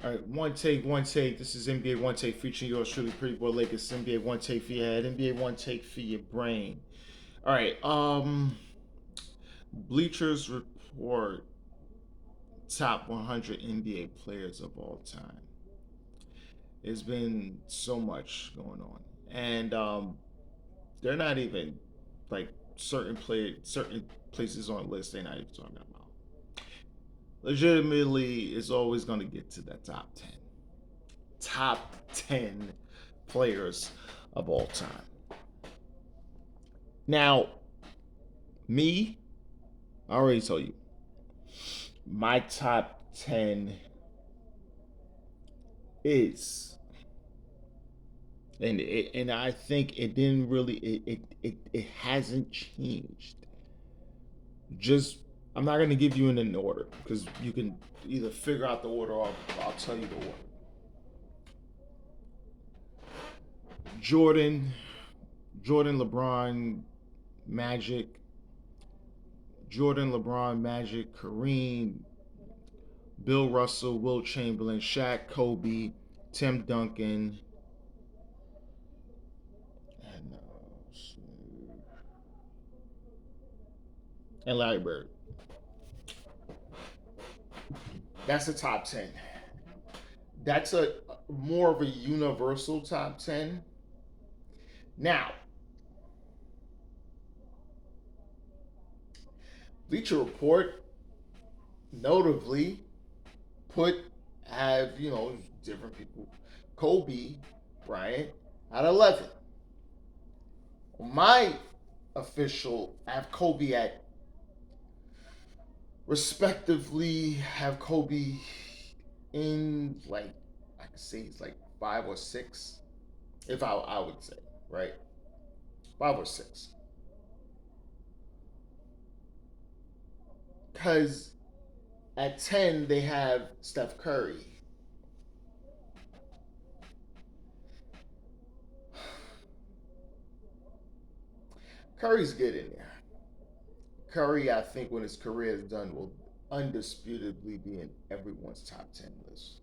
All right, one take, one take. This is NBA One Take featuring yours truly, Pretty Boy Lakers. NBA One Take for your head, NBA One Take for your brain. All right, Bleachers Report top 100 NBA players of all time. There's been so much going on, and they're not even like certain places on the list. They're not even talking about. Legitimately, is always going to get to that top 10 players of all time. Now, me, I already told you, my top 10 is, and I think it didn't really, it hasn't changed. Just, I'm not going to give you in an order because you can either figure out the order or I'll tell you the order. Jordan, LeBron, Magic, Kareem, Bill Russell, Will Chamberlain, Shaq, Kobe, Tim Duncan, and Larry Bird. That's the top 10. That's a more of a universal top 10. Now, Bleacher Report notably put have different people. Kobe Bryant at 11. My official I have Kobe at respectively have Kobe in like I could say he's like 5 or 6, if I would say, right, 5 or 6, because at 10 they have Steph Curry. Curry's good in there. Curry, I think when his career is done, will undisputably be in everyone's top 10 list.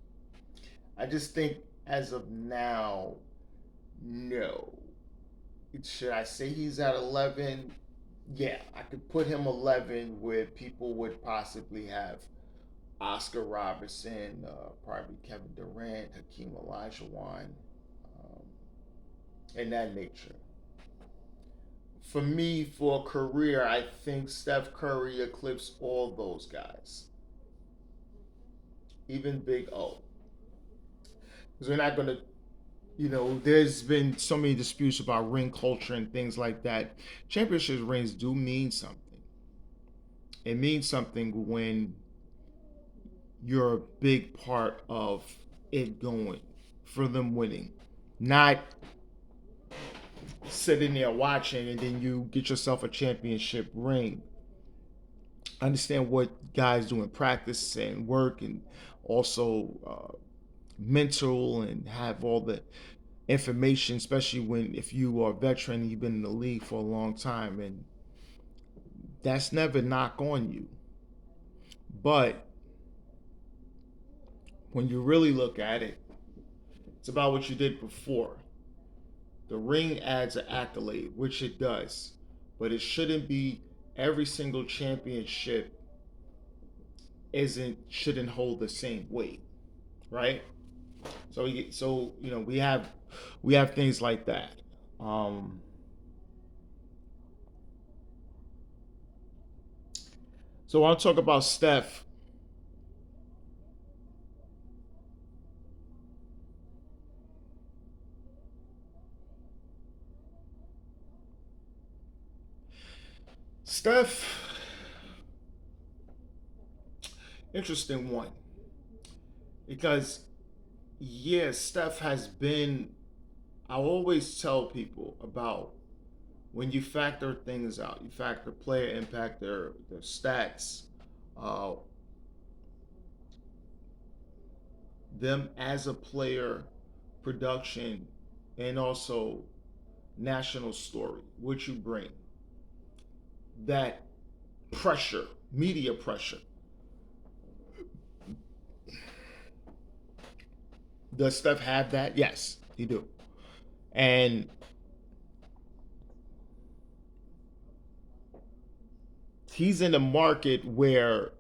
I just think as of now, no. Should I say he's at 11? Yeah, I could put him 11 where people would possibly have Oscar Robertson, probably Kevin Durant, Hakeem Olajuwon, um, and that nature. For me, for a career, I think Steph Curry eclipsed all those guys, even Big O. Because we're not going to, there's been so many disputes about ring culture and things like that. Championship rings do mean something. It means something when you're a big part of it going, for them winning. Not sitting there watching and then you get yourself a championship ring. Understand what guys do in practice and work, and also mental, and have all the information, especially when if you are a veteran and you've been in the league for a long time, and that's never knock on you. But when you really look at it, it's about what you did before. The ring adds an accolade, which it does, but it shouldn't be every single championship isn't shouldn't hold the same weight, right? So we have things like that. Um, so I want to talk about Steph. Steph, interesting one because yes, Steph has been. I always tell people about when you factor things out. You factor player impact, their stats, uh, them as a player, production, and also national story. What you bring, that pressure, media pressure. Does Steph have that? Yes, he do. And he's in a market where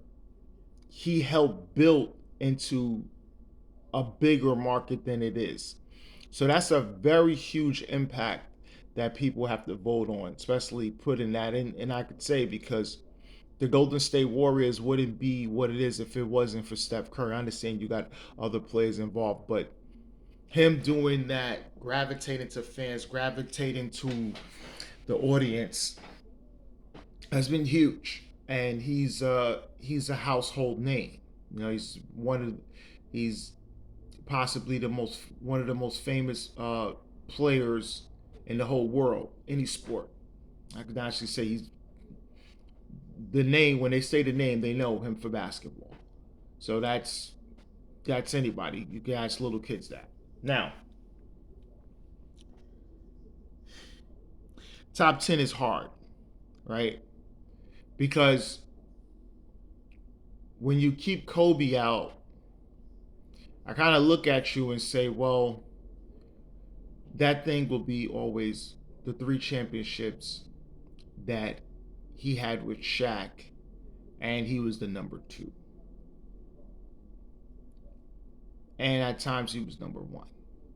he helped build into a bigger market than it is. So that's a very huge impact that people have to vote on, especially putting that in. And I could say because the Golden State Warriors wouldn't be what it is if it wasn't for Steph Curry. I understand you got other players involved, but him doing that, gravitating to fans, gravitating to the audience, has been huge. And he's a household name. You know, he's possibly the most one of the most famous players in the whole world, any sport. I could actually say he's the name. When they say the name, they know him for basketball. So that's anybody. You can ask little kids that. Now, top 10 is hard, right? Because when you keep Kobe out, I kind of look at you and say, well, that thing will be always the three championships that he had with Shaq, and he was the number two. And at times he was number one,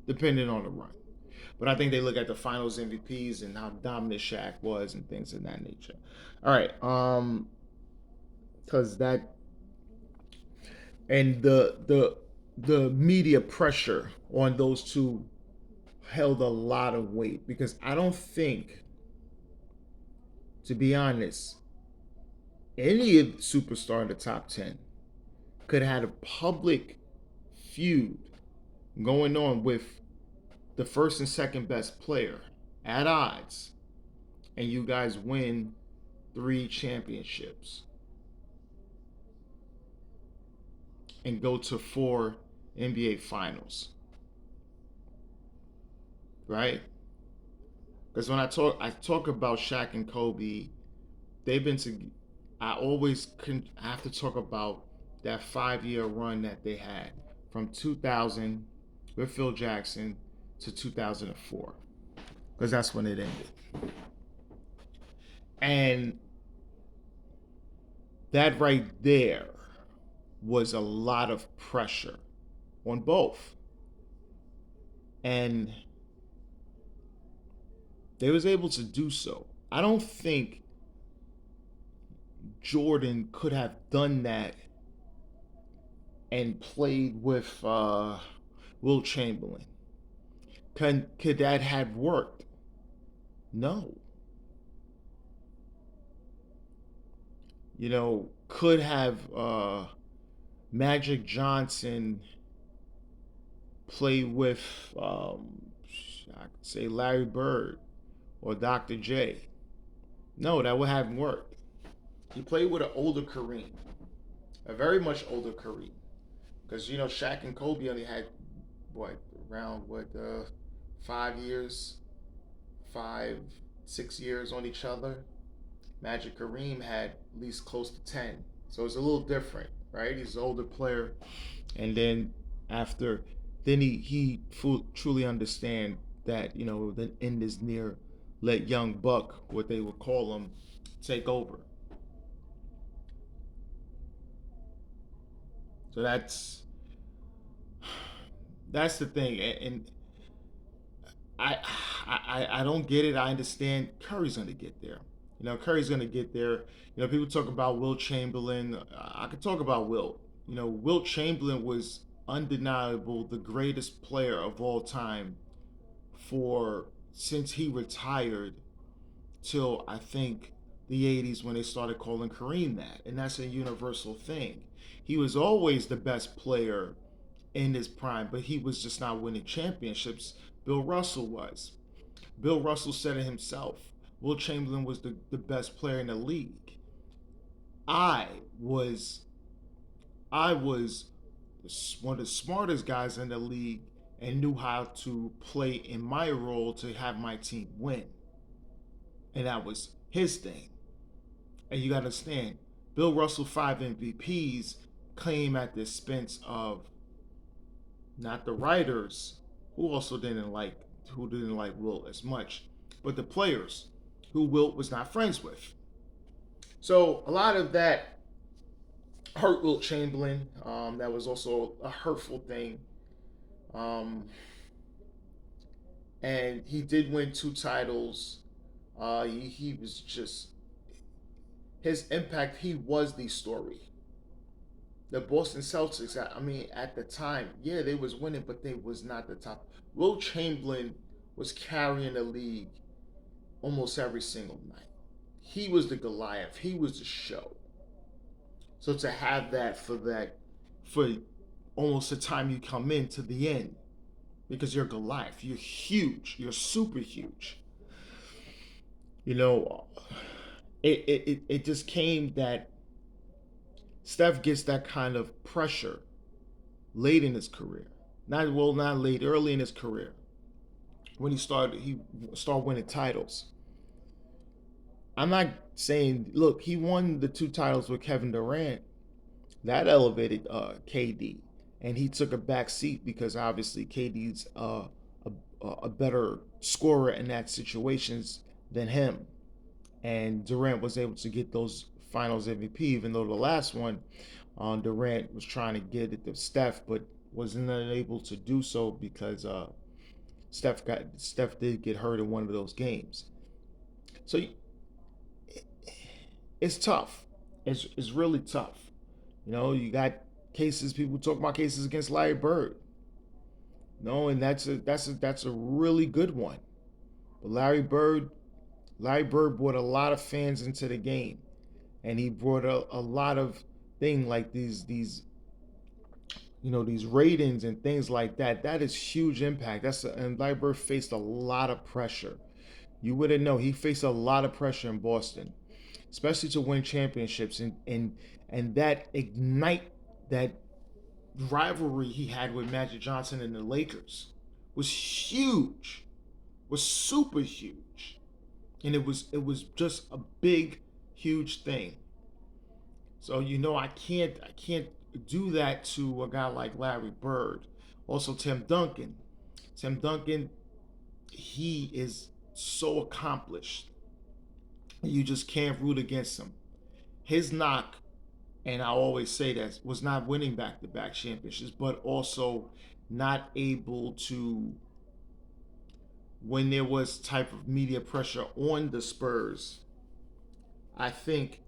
depending on the run. But I think they look at the finals MVPs and how dominant Shaq was and things of that nature. All right, because that and the media pressure on those two held a lot of weight because I don't think, to be honest, any of the superstar in the top 10 could have had a public feud going on with the first and second best player at odds, and you guys win three championships and go to four NBA finals, right? Because when I talk about Shaq and Kobe, they've been to. I always have to talk about that 5 year run that they had from 2000 with Phil Jackson to 2004, because that's when it ended. And that right there was a lot of pressure on both, and they was able to do so. I don't think Jordan could have done that and played with Will Chamberlain. Could that have worked? No. You know, could have Magic Johnson play with, I could say, Larry Bird or Dr. J? No, that would haven't worked. He played with an older Kareem, a very much older Kareem, because you know Shaq and Kobe only had what around 5 years, 5 6 years on each other. Magic Kareem had at least close to 10, so it's a little different, right? He's an older player, and then after, then truly understand that the end is near. Let young Buck, what they would call him, take over. So that's the thing, and I, I don't get it. I understand Curry's gonna get there. Curry's gonna get there. People talk about Will Chamberlain. I could talk about Will. Will Chamberlain was undeniable the greatest player of all time for since he retired till I think the 80s when they started calling Kareem that. And that's a universal thing. He was always the best player in his prime, but he was just not winning championships. Bill Russell was. Bill Russell said it himself. Will Chamberlain was the best player in the league. I was I was one of the smartest guys in the league and knew how to play in my role to have my team win. And that was his thing. And you got to understand, Bill Russell 5 MVPs came at the expense of not the writers who didn't like Wilt as much, but the players who Wilt was not friends with. So a lot of that hurt Wilt Chamberlain. That was also a hurtful thing. Um, and he did win two titles. He was just his impact. He was the story. The Boston Celtics. I mean, at the time, yeah, they was winning, but they was not the top. Wilt Chamberlain was carrying the league almost every single night. He was the Goliath. He was the show. So to have for almost the time you come in to the end, because you're Goliath, you're huge, you're super huge. You know, it just came that Steph gets that kind of pressure late in his career. Not late, early in his career when he started winning titles. I'm not saying, look, he won the two titles with Kevin Durant. That elevated KD, and he took a back seat because obviously KD's a better scorer in that situations than him, and Durant was able to get those Finals MVP, even though the last one, Durant was trying to get it to Steph, but wasn't able to do so because Steph did get hurt in one of those games. So it's tough. It's really tough. You know, you got cases. People talk about cases against Larry Bird. No, and that's a really good one. But Larry Bird brought a lot of fans into the game, and he brought a lot of thing like these these ratings and things like that. That is huge impact. And Larry Bird faced a lot of pressure. You wouldn't know he faced a lot of pressure in Boston, especially to win championships and that ignite that rivalry he had with Magic Johnson and the Lakers was huge, was super huge, and it was just a big, huge thing. So I can't do that to a guy like Larry Bird. Also Tim Duncan. Tim Duncan, he is so accomplished. You just can't root against him. His knock, and I always say that, was not winning back to back championships, but also not able to, when there was type of media pressure on the Spurs, I think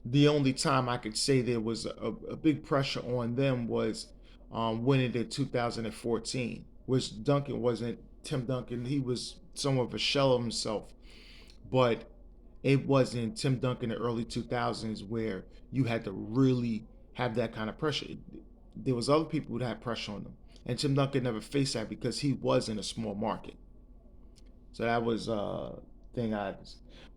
the only time I could say there was a big pressure on them was winning in 2014, which Duncan wasn't. Tim Duncan, he was somewhat of a shell of himself, but it wasn't Tim Duncan in the early 2000s where you had to really have that kind of pressure. There was other people who had pressure on them, and Tim Duncan never faced that because he was in a small market. So that was thing I.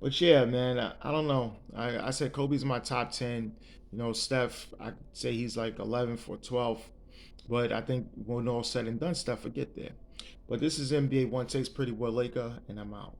But yeah, man, I don't know. I said Kobe's in my top 10. You know, Steph, I say he's like 11 for 12. But I think when all said and done, Steph will get there. But this is NBA One Takes Pretty Well Laker, and I'm out.